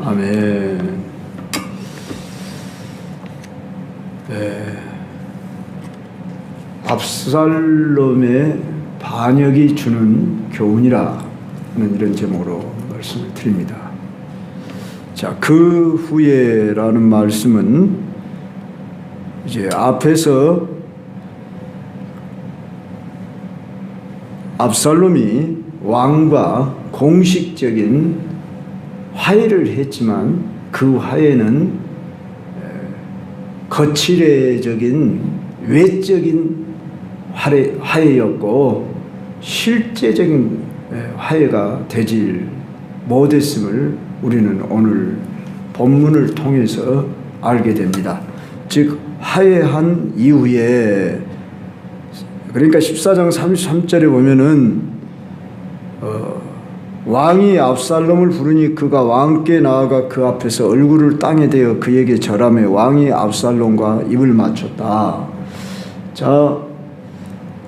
아멘. 압살롬의 반역이 주는 교훈이라 하는 이런 제목으로 말씀을 드립니다. 자, 그 후에라는 말씀은 이제 앞에서 압살롬이 왕과 공식적인 화해를 했지만 그 화해는 거칠애적인 외적인 화해였고 실제적인 화해가 되질 못했음을 우리는 오늘 본문을 통해서 알게 됩니다. 즉 화해한 이후에, 그러니까 14장 33절에 보면은 왕이 압살롬을 부르니 그가 왕께 나아가 그 앞에서 얼굴을 땅에 대어 그에게 절하며 왕이 압살롬과 입을 맞췄다. 자,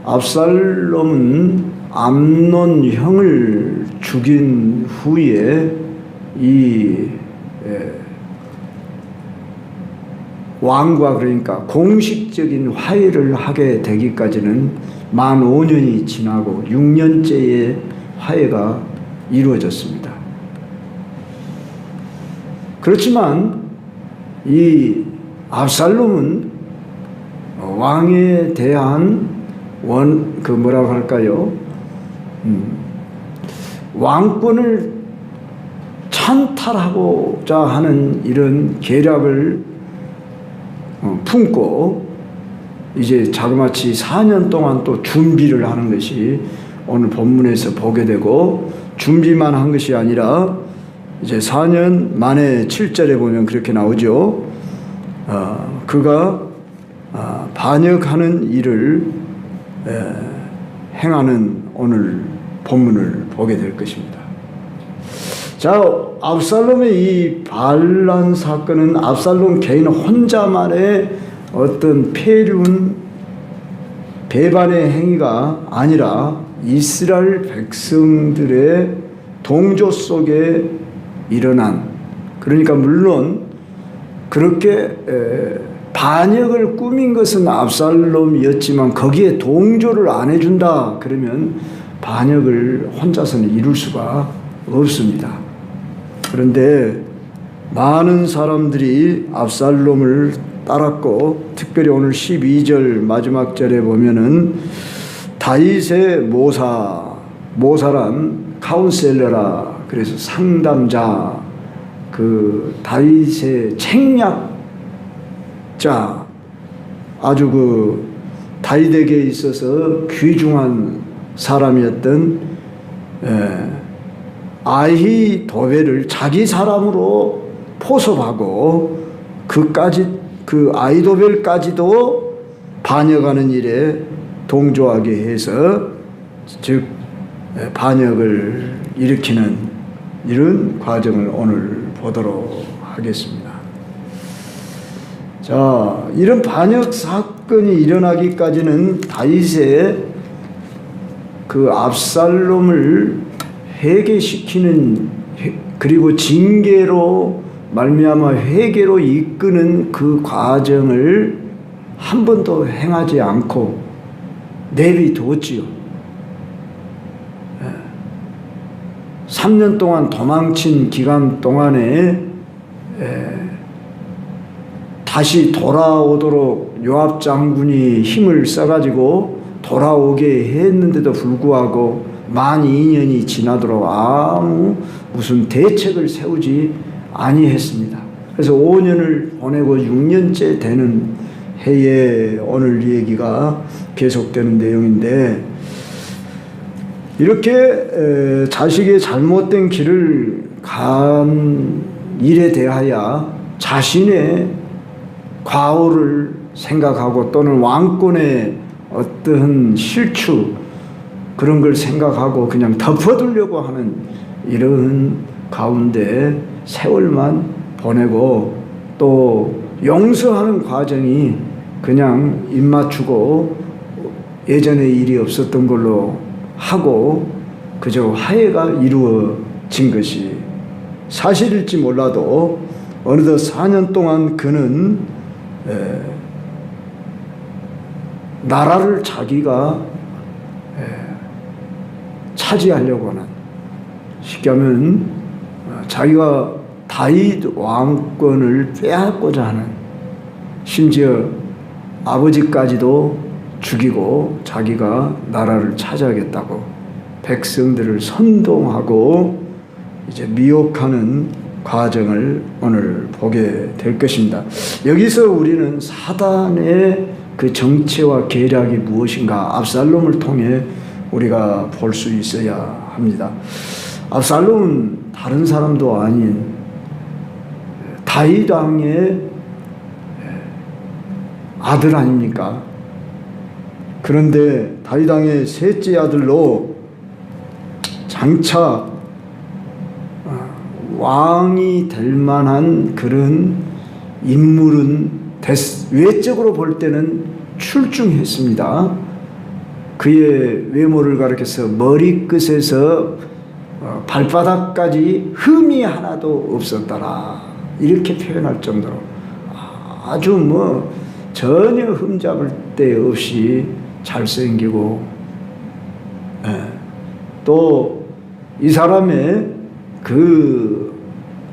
압살롬은 암논 형을 죽인 후에 이 왕과, 그러니까 공식적인 화해를 하게 되기까지는 만 5년이 지나고 6년째의 화해가 이루어졌습니다. 그렇지만 이 압살롬은 왕에 대한 뭐라고 할까요? 왕권을 찬탈하고자 하는 이런 계략을 품고 이제 자그마치 4년 동안 또 준비를 하는 것이 오늘 본문에서 보게 되고, 준비만 한 것이 아니라 이제 4년 만에 7절에 보면 그렇게 나오죠. 그가 반역하는 일을 행하는 오늘 본문을 보게 될 것입니다. 자, 압살롬의 이 반란 사건은 압살롬 개인 혼자만의 어떤 폐륜 배반의 행위가 아니라 이스라엘 백성들의 동조 속에 일어난, 그러니까 물론 그렇게 반역을 꾸민 것은 압살롬이었지만 거기에 동조를 안 해준다 그러면 반역을 혼자서는 이룰 수가 없습니다. 그런데 많은 사람들이 압살롬을 따랐고, 특별히 오늘 12절 마지막 절에 보면은 다윗의 모사란 카운셀러라, 그래서 상담자, 그 다윗의 책략자, 아주 그 다윗에게 있어서 귀중한 사람이었던 아히도벨을 자기 사람으로 포섭하고 그 아히도벨까지도 반역하는 일에 동조하게 해서, 즉 반역을 일으키는 이런 과정을 오늘 보도록 하겠습니다. 자, 이런 반역 사건이 일어나기까지는 다윗의 그 압살롬을 회개시키는, 그리고 징계로 말미암아 회개로 이끄는 그 과정을 한 번도 행하지 않고 내비두었지요. 3년 동안 도망친 기간 동안에 다시 돌아오도록 요압 장군이 힘을 써가지고 돌아오게 했는데도 불구하고 만 2년이 지나도록 아무 무슨 대책을 세우지 아니했습니다. 그래서 5년을 보내고 6년째 되는 해에 오늘 이 얘기가 계속되는 내용인데, 이렇게 자식의 잘못된 길을 간 일에 대하여 자신의 과오를 생각하고 또는 왕권의 어떤 실추, 그런 걸 생각하고 그냥 덮어두려고 하는 이런 가운데 세월만 보내고, 또 용서하는 과정이 그냥 입맞추고 예전에 일이 없었던 걸로 하고 그저 화해가 이루어진 것이 사실일지 몰라도 어느덧 4년 동안 그는 나라를 자기가 차지하려고 하는, 쉽게 하면 자기가 다윗 왕권을 빼앗고자 하는, 심지어 아버지까지도 죽이고 자기가 나라를 차지하겠다고 백성들을 선동하고 이제 미혹하는 과정을 오늘 보게 될 것입니다. 여기서 우리는 사단의 그 정체와 계략이 무엇인가 압살롬을 통해 우리가 볼 수 있어야 합니다. 압살롬은 다른 사람도 아닌 다윗 왕의 아들 아닙니까? 그런데 다윗 왕의 셋째 아들로 장차 왕이 될 만한 그런 인물은 외적으로 볼 때는 출중했습니다. 그의 외모를 가리켜서 머리끝에서 발바닥까지 흠이 하나도 없었더라, 이렇게 표현할 정도로 아주 전혀 흠잡을 데 없이 잘생기고, 또 이 사람의 그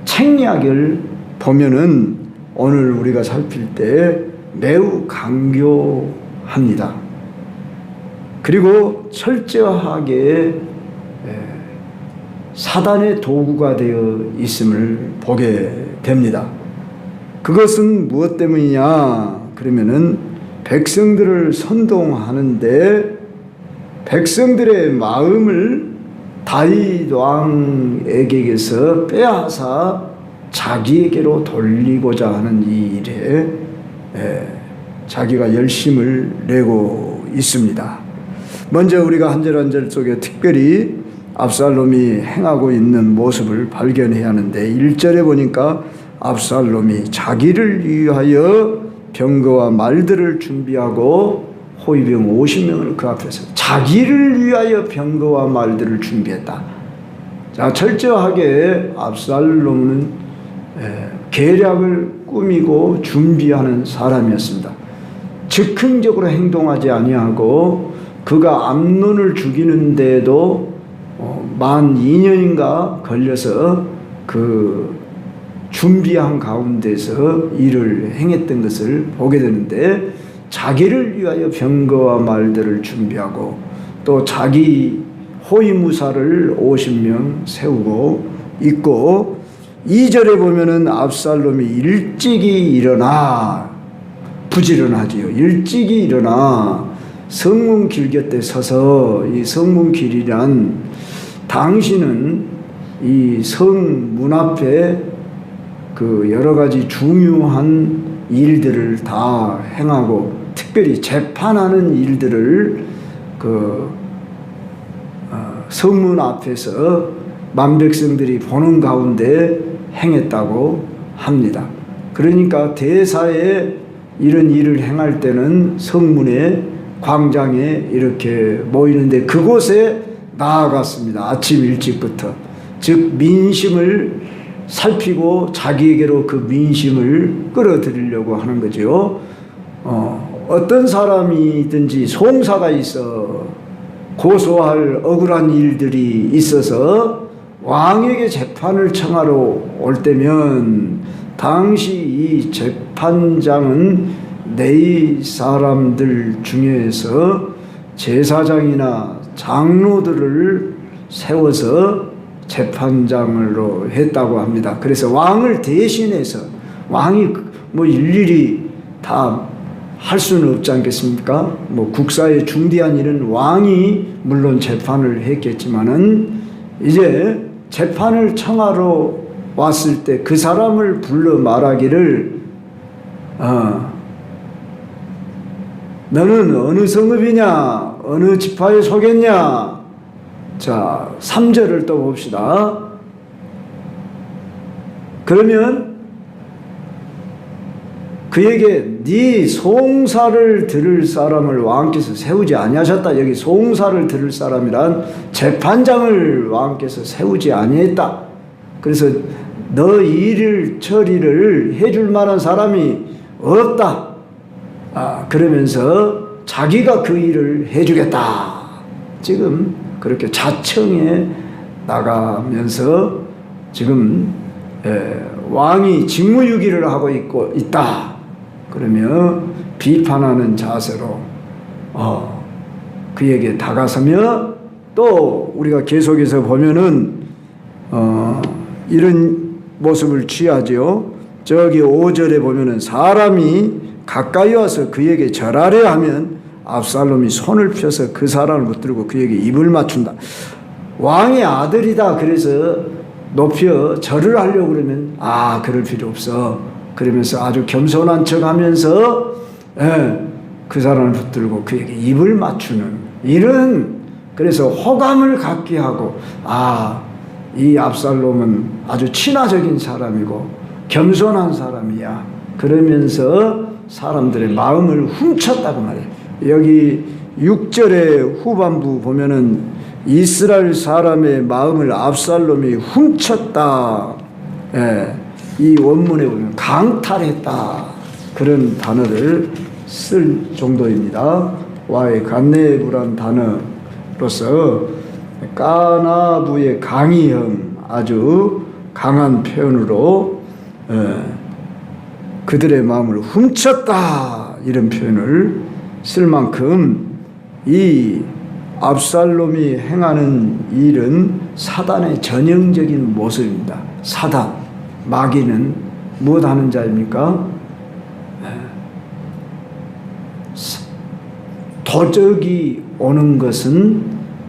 책략을 보면은 오늘 우리가 살필 때 매우 강교합니다. 그리고 철저하게 사단의 도구가 되어 있음을 보게 됩니다. 그것은 무엇 때문이냐 그러면은 백성들을 선동하는데 백성들의 마음을 다윗 왕에게서 빼앗아 자기에게로 돌리고자 하는 이 일에 자기가 열심을 내고 있습니다. 먼저 우리가 한 절 한 절 속에 특별히 압살롬이 행하고 있는 모습을 발견해야 하는데, 1절에 보니까 압살롬이 자기를 위하여 병거와 말들을 준비하고 호위병 50명을 그 앞에서 자기를 위하여 병거와 말들을 준비했다. 자, 철저하게 압살롬은 계략을 꾸미고 준비하는 사람이었습니다. 즉흥적으로 행동하지 아니하고 그가 암논을 죽이는데도 만 2년인가 걸려서 그 준비한 가운데서 일을 행했던 것을 보게 되는데, 자기를 위하여 병거와 말들을 준비하고 또 자기 호위무사를 50명 세우고 있고, 2절에 보면은 압살롬이 일찍이 일어나, 부지런하지요. 일찍이 일어나 성문 길 곁에 서서, 이 성문 길이란 당시는 이 성문 앞에 그 여러 가지 중요한 일들을 다 행하고, 특별히 재판하는 일들을 그 성문 앞에서 만백성들이 보는 가운데 행했다고 합니다. 그러니까 대사에 이런 일을 행할 때는 성문에 광장에 이렇게 모이는데 그곳에 나아갔습니다. 아침 일찍부터. 즉 민심을 살피고 자기에게로 그 민심을 끌어들이려고 하는 거죠. 어떤 사람이든지 송사가 있어 고소할 억울한 일들이 있어서 왕에게 재판을 청하러 올 때면 당시 이 재판장은 네 사람들 중에서 제사장이나 장로들을 세워서 재판장으로 했다고 합니다. 그래서 왕을 대신해서, 왕이 일일이 다 할 수는 없지 않겠습니까? 국사의 중대한 일은 왕이 물론 재판을 했겠지만은 이제 재판을 청하러 왔을 때 그 사람을 불러 말하기를 너는 어느 성읍이냐, 어느 지파에 속했냐. 자, 3절을 또 봅시다. 그러면 그에게 네 송사를 들을 사람을 왕께서 세우지 아니하셨다. 여기 송사를 들을 사람이란 재판장을 왕께서 세우지 아니했다. 그래서 너 일을 처리를 해줄 만한 사람이 없다. 그러면서 자기가 그 일을 해주겠다. 지금 그렇게 자청해 나가면서 지금 왕이 직무유기를 하고 있다. 그러며 비판하는 자세로 그에게 다가서며, 또 우리가 계속해서 보면은 이런 모습을 취하죠. 저기 5절에 보면은 사람이 가까이 와서 그에게 절하려 하면 압살롬이 손을 펴서 그 사람을 붙들고 그에게 입을 맞춘다. 왕의 아들이다. 그래서 높여 절을 하려고 그러면 그럴 필요 없어. 그러면서 아주 겸손한 척하면서 그 사람을 붙들고 그에게 입을 맞추는 이런, 그래서 호감을 갖게 하고 이 압살롬은 아주 친화적인 사람이고 겸손한 사람이야. 그러면서 사람들의 마음을 훔쳤다고 말해요. 여기 6절의 후반부 보면은 이스라엘 사람의 마음을 압살롬이 훔쳤다. 이 원문에 보면 강탈했다. 그런 단어를 쓸 정도입니다. 와의 간네부란 단어로서 까나부의 강의형, 아주 강한 표현으로 그들의 마음을 훔쳤다. 이런 표현을 쓸 만큼 이 압살롬이 행하는 일은 사단의 전형적인 모습입니다. 사단, 마귀는 무엇 하는 자입니까? 도적이 오는 것은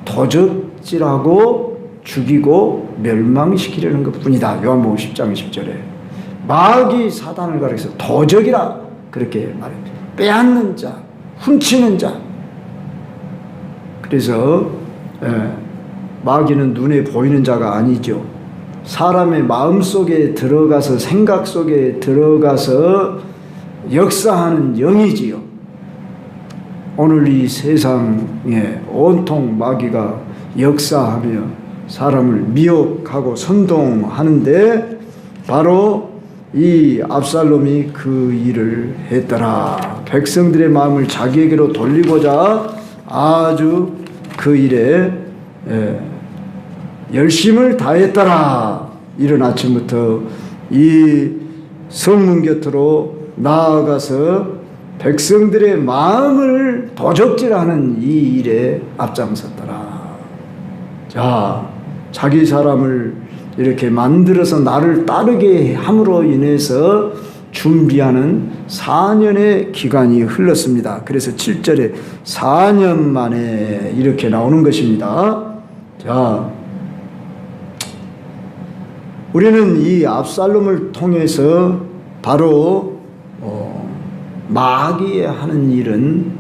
도적질하고 죽이고 멸망시키려는 것뿐이다. 요한복음 10장 10절에 마귀 사단을 가리켜서 도적이라 그렇게 말합니다. 빼앗는 자, 훔치는 자. 그래서 마귀는 눈에 보이는 자가 아니죠. 사람의 마음속에 들어가서, 생각 속에 들어가서 역사하는 영이지요. 오늘 이 세상에 온통 마귀가 역사하며 사람을 미혹하고 선동하는데 바로 이 압살롬이 그 일을 했더라. 백성들의 마음을 자기에게로 돌리고자 아주 그 일에 열심을 다했더라. 이른 아침부터 이 성문 곁으로 나아가서 백성들의 마음을 도적질하는 이 일에 앞장섰더라. 자, 자기 사람을 이렇게 만들어서 나를 따르게 함으로 인해서 준비하는 4년의 기간이 흘렀습니다. 그래서 7절에 4년 만에 이렇게 나오는 것입니다. 자, 우리는 이 압살롬을 통해서 바로 마귀의 하는 일은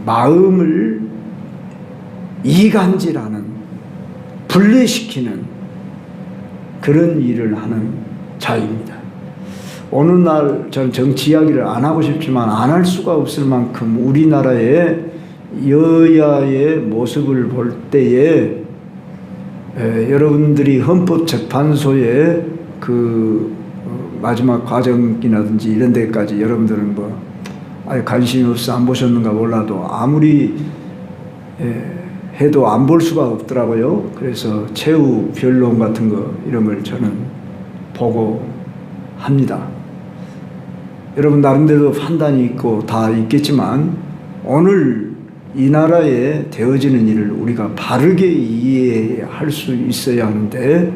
마음을 이간질하는, 분리시키는 그런 일을 하는 자입니다. 어느 날 저는 정치 이야기를 안 하고 싶지만 안 할 수가 없을 만큼 우리나라의 여야의 모습을 볼 때에 여러분들이 헌법재판소의 그 마지막 과정이라든지 이런 데까지 여러분들은 뭐 관심이 없어 안 보셨는가 몰라도 아무리 해도 안 볼 수가 없더라고요. 그래서 최후 변론 같은 거 이런 걸 저는 보고 합니다. 여러분 나름대로 판단이 있고 다 있겠지만 오늘 이 나라에 되어지는 일을 우리가 바르게 이해할 수 있어야 하는데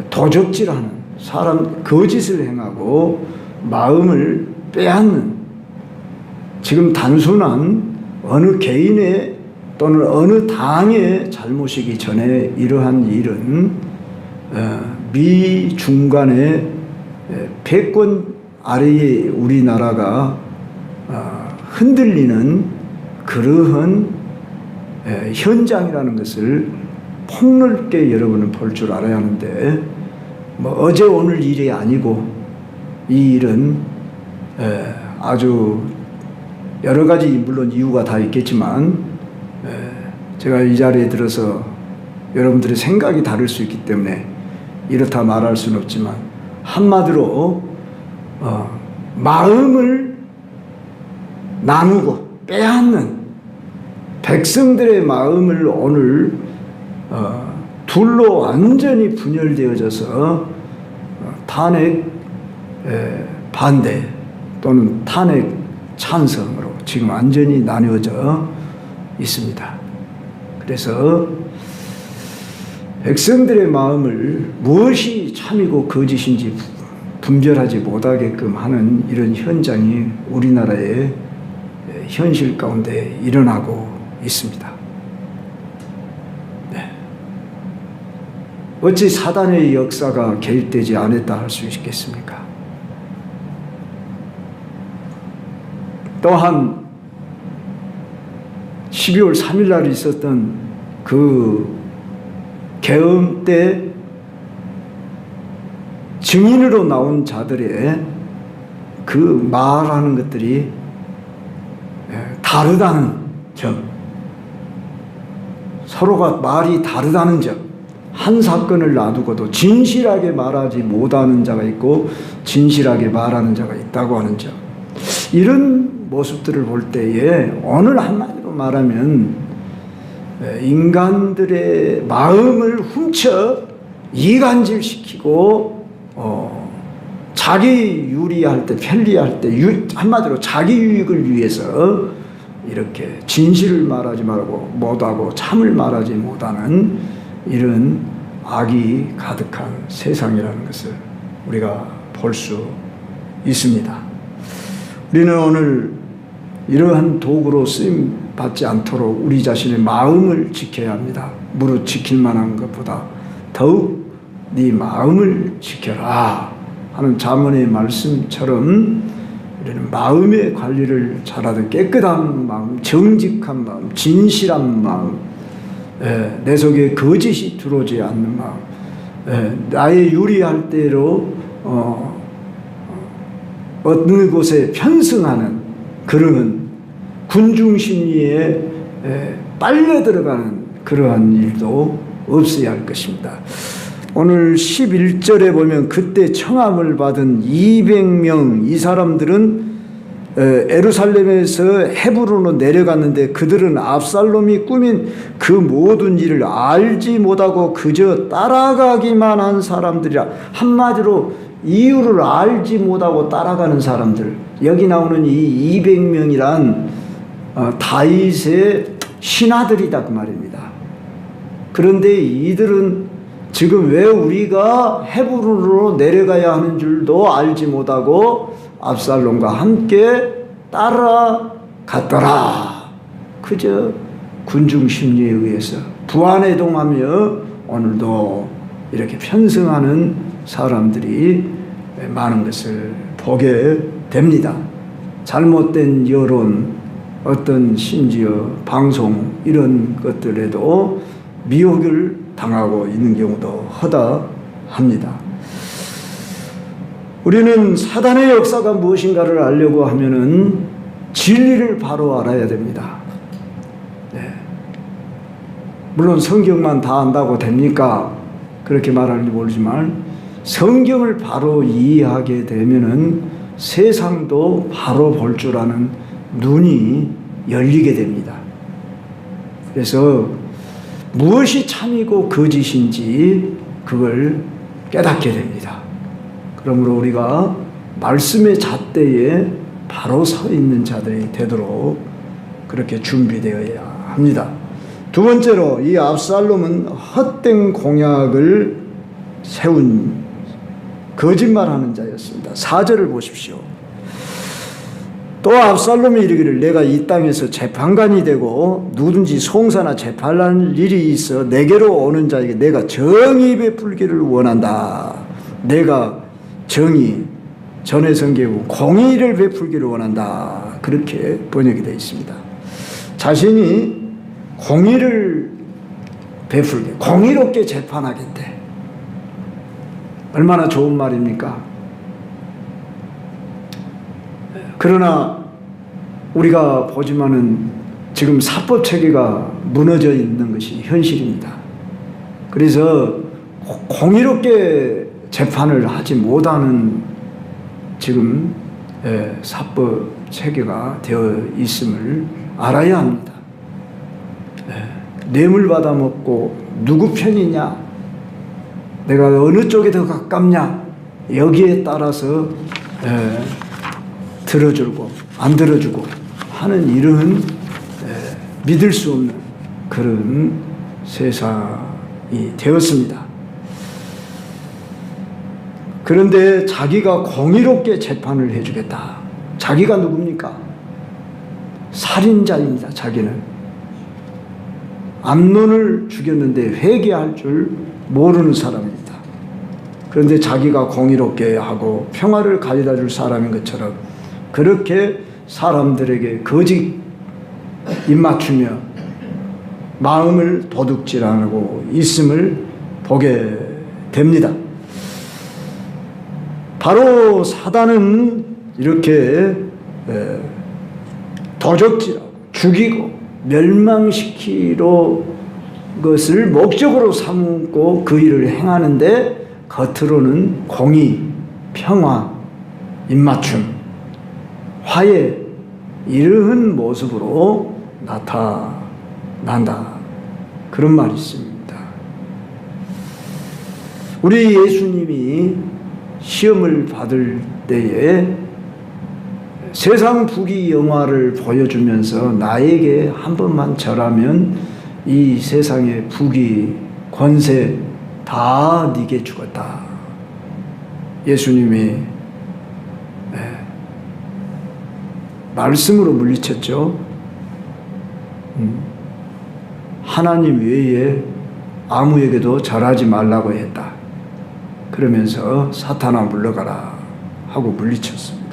도적질하는 사람, 거짓을 행하고 마음을 빼앗는, 지금 단순한 어느 개인의 또는 어느 당의 잘못이기 전에 이러한 일은 미 중간의 패권 아래에 우리나라가 흔들리는 그러한 현장이라는 것을 폭넓게 여러분은 볼 줄 알아야 하는데, 뭐 어제 오늘 일이 아니고 이 일은 아주 여러 가지 물론 이유가 다 있겠지만 제가 이 자리에 들어서 여러분들의 생각이 다를 수 있기 때문에 이렇다 말할 수는 없지만 한마디로 마음을 나누고 빼앗는 백성들의 마음을 오늘 둘로 완전히 분열되어져서 탄핵 반대 또는 탄핵 찬성으로 지금 완전히 나뉘어져 있습니다. 그래서 백성들의 마음을 무엇이 참이고 거짓인지 분별하지 못하게끔 하는 이런 현장이 우리나라의 현실 가운데 일어나고 있습니다. 네. 어찌 사단의 역사가 개입되지 않았다 할 수 있겠습니까? 또한 12월 3일 날 있었던 그 계엄 때 증인으로 나온 자들의 그 말하는 것들이 다르다는 점, 서로가 말이 다르다는 점, 한 사건을 놔두고도 진실하게 말하지 못하는 자가 있고 진실하게 말하는 자가 있다고 하는 점, 이런 모습들을 볼 때에 오늘 한마디로 말하면 인간들의 마음을 훔쳐 이간질시키고 자기 유리할 때, 편리할 때, 한마디로 자기 유익을 위해서 이렇게 진실을 말하지 말고 못하고 참을 말하지 못하는 이런 악이 가득한 세상이라는 것을 우리가 볼 수 있습니다. 우리는 오늘 이러한 도구로 쓰임 받지 않도록 우리 자신의 마음을 지켜야 합니다. 무릇 지킬 만한 것보다 더욱 네 마음을 지켜라 하는 잠언의 말씀처럼 우리는 마음의 관리를 잘하듯 깨끗한 마음, 정직한 마음, 진실한 마음, 내 속에 거짓이 들어오지 않는 마음, 나의 유리할 대로 어느 곳에 편승하는 그런 군중심리에 빨려 들어가는 그러한 일도 없어야 할 것입니다. 오늘 11절에 보면 그때 청함을 받은 200명 이 사람들은 예루살렘에서 헤브론으로 내려갔는데 그들은 압살롬이 꾸민 그 모든 일을 알지 못하고 그저 따라가기만 한 사람들이라. 한마디로 이유를 알지 못하고 따라가는 사람들. 여기 나오는 이 200명이란 다윗의 신하들이다 그 말입니다. 그런데 이들은 지금 왜 우리가 헤브론으로 내려가야 하는 줄도 알지 못하고 압살롬과 함께 따라갔더라. 그저 군중 심리에 의해서 부안해동하며 오늘도 이렇게 편승하는 사람들이 많은 것을 보게 됩니다. 잘못된 여론, 어떤 심지어 방송 이런 것들에도 미혹을 당하고 있는 경우도 허다합니다. 우리는 사단의 역사가 무엇인가를 알려고 하면은 진리를 바로 알아야 됩니다. 네. 물론 성경만 다 안다고 됩니까? 그렇게 말하는지 모르지만 성경을 바로 이해하게 되면은 세상도 바로 볼 줄 아는 눈이 열리게 됩니다. 그래서 무엇이 참이고 거짓인지 그걸 깨닫게 됩니다. 그러므로 우리가 말씀의 잣대에 바로 서 있는 자들이 되도록 그렇게 준비되어야 합니다. 두 번째로 이 압살롬은 헛된 공약을 세운 거짓말하는 자였습니다. 4절을 보십시오. 또 압살롬이 이르기를 내가 이 땅에서 재판관이 되고 누구든지 송사나 재판할 일이 있어 내게로 오는 자에게 내가 정의 베풀기를 원한다. 내가 정의, 전에 성경에 공의를 베풀기를 원한다. 그렇게 번역이 되어 있습니다. 자신이 공의를 베풀게, 공의롭게 재판하겠대. 얼마나 좋은 말입니까? 그러나 우리가 보지만은 지금 사법 체계가 무너져 있는 것이 현실입니다. 그래서 공의롭게 재판을 하지 못하는 지금 사법 체계가 되어 있음을 알아야 합니다. 뇌물 받아먹고 누구 편이냐, 내가 어느 쪽에 더 가깝냐, 여기에 따라서 들어주고 안 들어주고 하는 이런 믿을 수 없는 그런 세상이 되었습니다. 그런데 자기가 공의롭게 재판을 해주겠다. 자기가 누굽니까? 살인자입니다. 자기는 암논을 죽였는데 회개할 줄 모르는 사람입니다. 그런데 자기가 공의롭게 하고 평화를 가져다 줄 사람인 것처럼 그렇게 사람들에게 거짓 입맞추며 마음을 도둑질하고 있음을 보게 됩니다. 바로 사단은 이렇게 도적질하고 죽이고 멸망시키러 것을 목적으로 삼고 그 일을 행하는데 겉으로는 공의, 평화, 입맞춤, 화해 이러한 모습으로 나타난다. 그런 말이 있습니다. 우리 예수님이 시험을 받을 때에 세상 부귀 영화를 보여주면서 나에게 한 번만 절하면 이 세상의 부귀 권세 다 네게 주겠다. 예수님이 말씀으로 물리쳤죠. 하나님 외에 아무에게도 절하지 말라고 했다. 그러면서 사탄아 물러가라 하고 물리쳤습니다.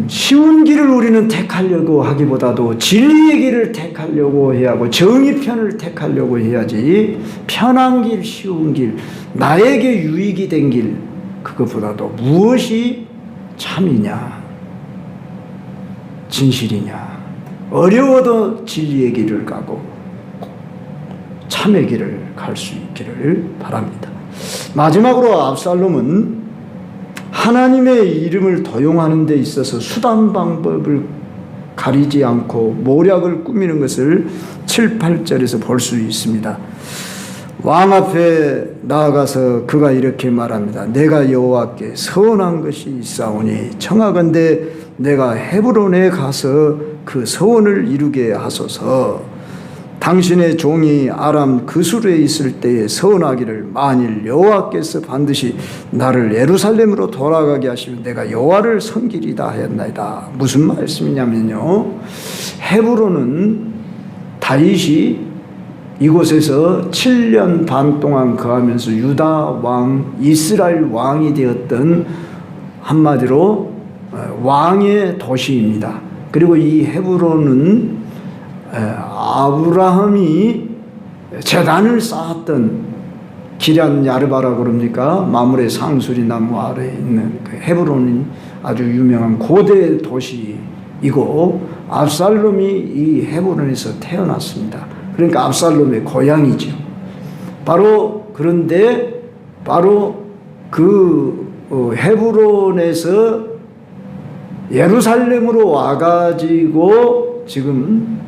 쉬운 길을 우리는 택하려고 하기보다도 진리의 길을 택하려고 해야 하고 정의 편을 택하려고 해야지 편한 길, 쉬운 길, 나에게 유익이 된 길, 그것보다도 무엇이 참이냐, 진실이냐, 어려워도 진리의 길을 가고 참의 길을 갈 수 있기를 바랍니다. 마지막으로 압살롬은 하나님의 이름을 도용하는 데 있어서 수단 방법을 가리지 않고 모략을 꾸미는 것을 7, 8절에서 볼 수 있습니다. 왕 앞에 나아가서 그가 이렇게 말합니다. 내가 여호와께 서원한 것이 있사오니 청하건대 내가 헤브론에 가서 그 서원을 이루게 하소서. 당신의 종이 아람 그술에 있을 때에 서원하기를 만일 여호와께서 반드시 나를 예루살렘으로 돌아가게 하시면 내가 여호와를 섬기리다 하였나이다. 무슨 말씀이냐면요, 헤브론은 다윗이 이곳에서 7년 반 동안 거하면서 유다 왕, 이스라엘 왕이 되었던 한마디로 왕의 도시입니다. 그리고 이 헤브론은 아브라함이 제단을 쌓았던 기럇 야르바라고 그럽니까? 마물의 상수리 나무 아래에 있는 그 헤브론이 아주 유명한 고대 도시이고 압살롬이 이 헤브론에서 태어났습니다. 그러니까 압살롬의 고향이죠. 그런데 바로 그 헤브론에서 예루살렘으로 와가지고 지금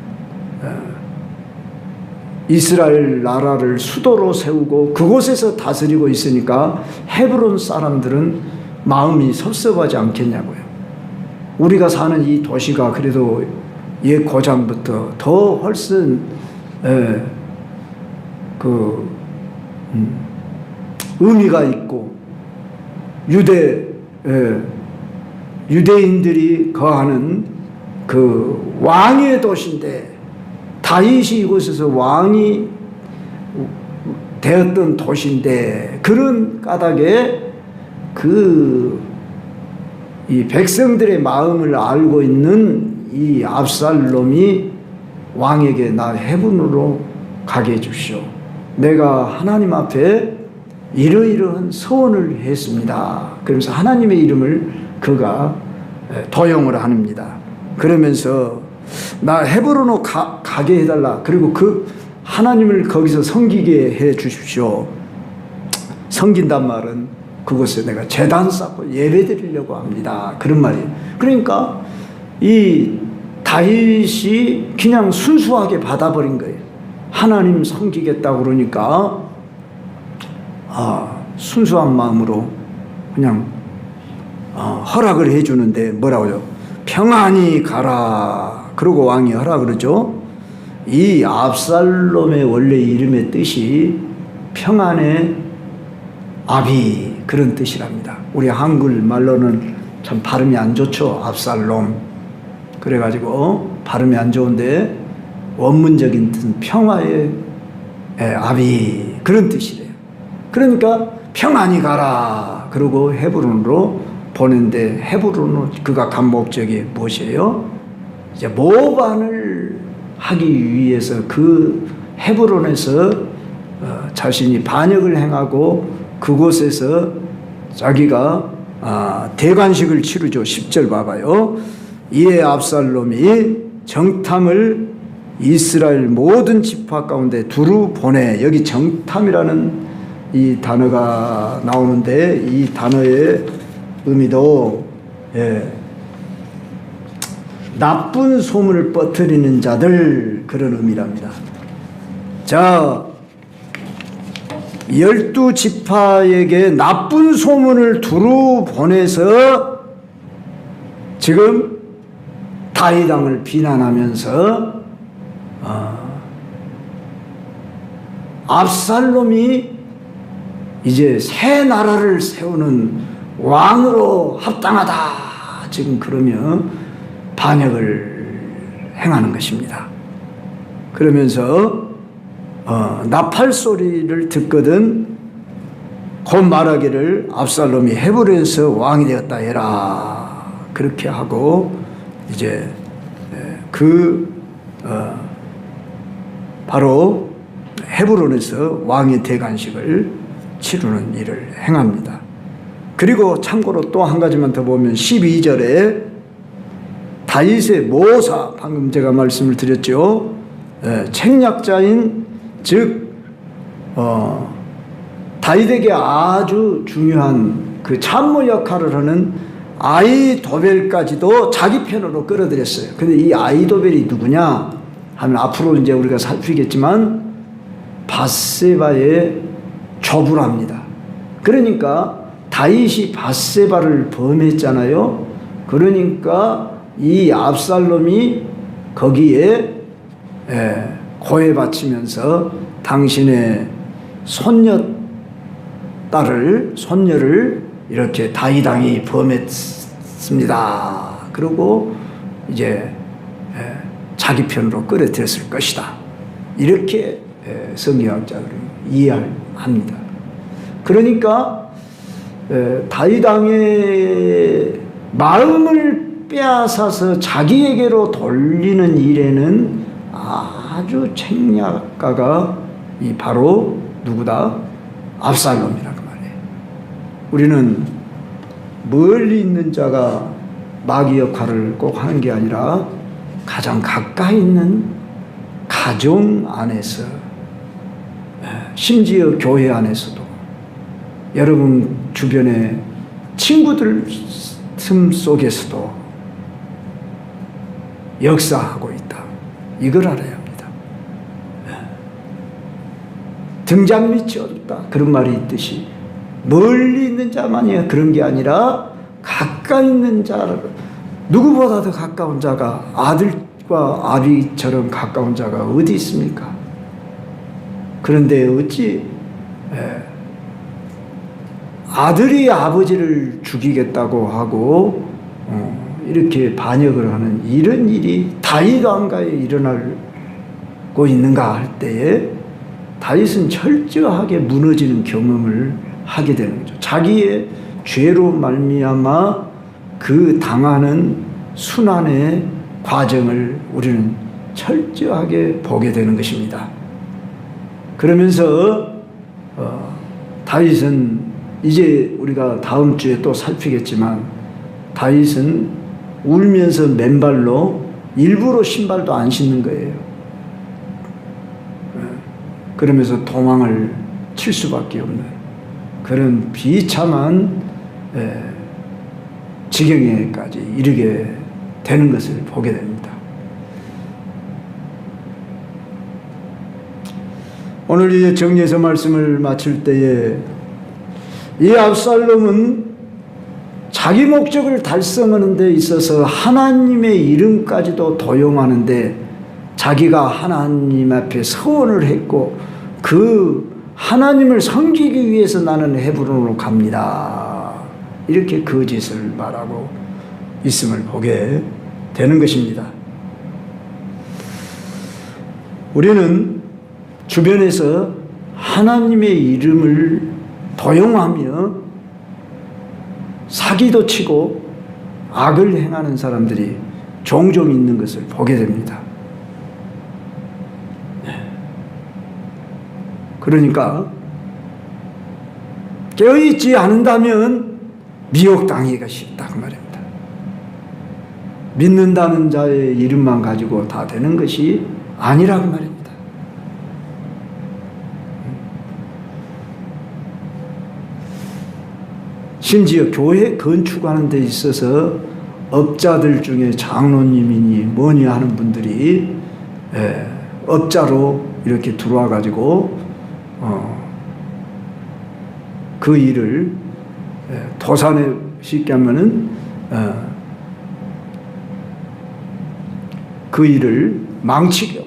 이스라엘 나라를 수도로 세우고 그곳에서 다스리고 있으니까 헤브론 사람들은 마음이 섭섭하지 않겠냐고요. 우리가 사는 이 도시가 그래도 옛 고장부터 더 훨씬 의미가 있고 유대인들이 거하는 그 왕의 도시인데 다윗이 이곳에서 왕이 되었던 도시인데 그런 까닭에 이 백성들의 마음을 알고 있는 이 압살롬이 왕에게 나 헤브론으로 가게 해주시오. 내가 하나님 앞에 이러이러한 소원을 했습니다. 그러면서 하나님의 이름을 그가 도용을 합니다. 그러면서 나 헤브론으로 가게 해달라. 그리고 그 하나님을 거기서 섬기게 해 주십시오. 섬긴단 말은 그곳에 내가 제단 쌓고 예배 드리려고 합니다. 그런 말이에요. 그러니까 이 다윗이 그냥 순수하게 받아버린 거예요. 하나님 섬기겠다고 그러니까 순수한 마음으로 그냥 허락을 해주는데 뭐라고요? 평안히 가라. 그러고 왕이 허락을 그러죠. 이 압살롬의 원래 이름의 뜻이 평안의 아비, 그런 뜻이랍니다. 우리 한글 말로는 참 발음이 안 좋죠. 압살롬. 그래가지고 발음이 안 좋은데 원문적인 뜻은 평화의 아비, 그런 뜻이래요. 그러니까 평안히 가라. 그러고 헤브론으로 보낸데, 헤브론으로 그가 간 목적이 무엇이에요? 이제 모반을 하기 위해서 그 헤브론에서 자신이 반역을 행하고 그곳에서 자기가 대관식을 치르죠. 10절 봐봐요. 이에 압살롬이 정탐을 이스라엘 모든 지파 가운데 두루 보내. 여기 정탐이라는 이 단어가 나오는데, 이 단어의 의미도 나쁜 소문을 퍼뜨리는 자들, 그런 의미랍니다. 자, 12지파에게 나쁜 소문을 두루 보내서 지금 다윗 왕을 비난하면서 압살롬이 이제 새 나라를 세우는 왕으로 합당하다, 지금 그러면 반역을 행하는 것입니다. 그러면서 나팔 소리를 듣거든 곧 말하기를 압살롬이 헤브론에서 왕이 되었다 해라. 그렇게 하고 이제 바로 헤브론에서 왕의 대관식을 치르는 일을 행합니다. 그리고 참고로 또 한 가지만 더 보면 12절에 다윗의 모사, 방금 제가 말씀을 드렸죠. 책략자인 즉 다윗에게 아주 중요한 그 참모 역할을 하는 아히도벨까지도 자기 편으로 끌어들였어요. 근데 이 아히도벨이 누구냐 하면 앞으로 이제 우리가 살피겠지만 밧세바의 조부랍니다. 그러니까 다윗이 밧세바를 범했잖아요. 그러니까 이 압살롬이 거기에 고해 바치면서 당신의 손녀를 이렇게 다윗 왕이 범했습니다. 그리고 이제 자기 편으로 끌어들였을 것이다. 이렇게 성경학자들은 이해합니다. 그러니까 다윗 왕의 마음을 빼앗아서 자기에게로 돌리는 일에는 아주 책략가가 바로 누구다? 압살롬이라고 말해요. 우리는 멀리 있는 자가 마귀 역할을 꼭 하는 게 아니라 가장 가까이 있는 가정 안에서, 심지어 교회 안에서도, 여러분 주변의 친구들 틈 속에서도 역사하고 있다. 이걸 알아야 합니다. 등잔 밑이 어둡다, 그런 말이 있듯이 멀리 있는 자만이 그런 게 아니라 가까이 있는 자, 누구보다 더 가까운 자가, 아들과 아비처럼 가까운 자가 어디 있습니까? 그런데 어찌 아들이 아버지를 죽이겠다고 하고 이렇게 반역을 하는 이런 일이 다윗 왕가에 일어나고 있는가 할 때에 다윗은 철저하게 무너지는 경험을 하게 되는 거죠. 자기의 죄로 말미암아 그 당하는 순환의 과정을 우리는 철저하게 보게 되는 것입니다. 그러면서 다윗은 이제 우리가 다음 주에 또 살피겠지만 다윗은 울면서 맨발로 일부러 신발도 안 신는 거예요. 그러면서 도망을 칠 수밖에 없는 그런 비참한 지경에까지 이르게 되는 것을 보게 됩니다. 오늘 이제 정리해서 말씀을 마칠 때에 이 압살롬은 자기 목적을 달성하는 데 있어서 하나님의 이름까지도 도용하는데 자기가 하나님 앞에 서원을 했고 그 하나님을 섬기기 위해서 나는 헤브론으로 갑니다. 이렇게 거짓을 말하고 있음을 보게 되는 것입니다. 우리는 주변에서 하나님의 이름을 도용하며 사기도 치고 악을 행하는 사람들이 종종 있는 것을 보게 됩니다. 그러니까 깨어있지 않는다면 미혹당하기가 쉽다 그 말입니다. 믿는다는 자의 이름만 가지고 다 되는 것이 아니라 그 말입니다. 심지어 교회 건축하는 데 있어서 업자들 중에 장로님이니 뭐니 하는 분들이 업자로 이렇게 들어와 가지고 그 일을 도산에 쉽게 하면은 그 일을 망치려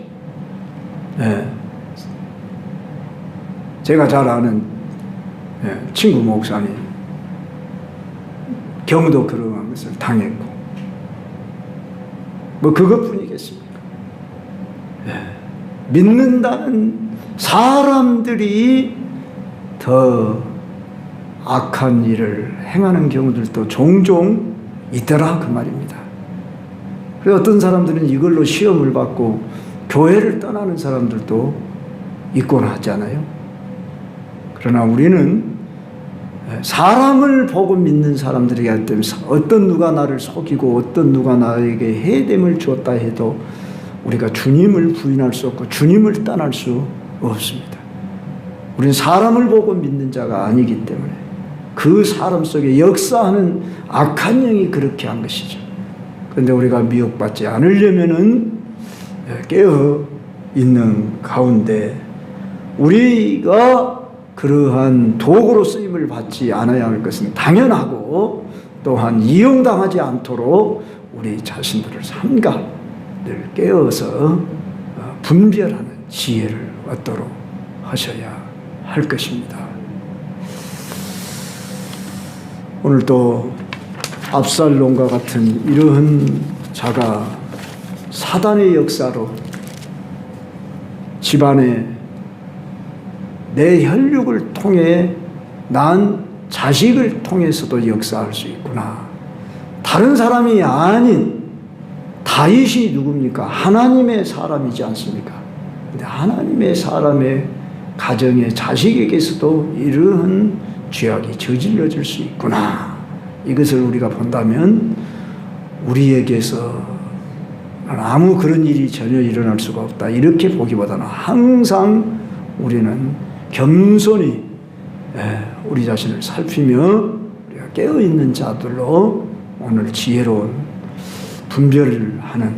제가 잘 아는 친구 목사님 경우도 그런 것을 당했고 뭐 그것뿐이겠습니까? 믿는다는 사람들이 더 악한 일을 행하는 경우들도 종종 있더라 그 말입니다. 그래서 어떤 사람들은 이걸로 시험을 받고 교회를 떠나는 사람들도 있곤 하잖아요. 그러나 우리는 사람을 보고 믿는 사람들이기 때문에 어떤 누가 나를 속이고 어떤 누가 나에게 해됨을 주었다 해도 우리가 주님을 부인할 수 없고 주님을 떠날 수 없습니다. 우리는 사람을 보고 믿는 자가 아니기 때문에 그 사람 속에 역사하는 악한 영이 그렇게 한 것이죠. 그런데 우리가 미혹받지 않으려면은 깨어 있는 가운데 우리가 그러한 도구로 쓰임을 받지 않아야 할 것은 당연하고 또한 이용당하지 않도록 우리 자신들을 삼가 늘 깨어서 분별하는 지혜를 얻도록 하셔야 할 것입니다. 오늘 또 압살롬과 같은 이러한 자가 사단의 역사로 집안에 내 혈육을 통해 난 자식을 통해서도 역사할 수 있구나. 다른 사람이 아닌 다윗이 누굽니까? 하나님의 사람이지 않습니까? 근데 하나님의 사람의 가정의 자식에게서도 이러한 죄악이 저질러질 수 있구나. 이것을 우리가 본다면 우리에게서 아무 그런 일이 전혀 일어날 수가 없다. 이렇게 보기보다는 항상 우리는 겸손히 우리 자신을 살피며 우리가 깨어있는 자들로 오늘 지혜로운 분별을 하는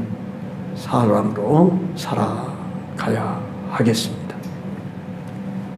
사람으로 살아가야 하겠습니다.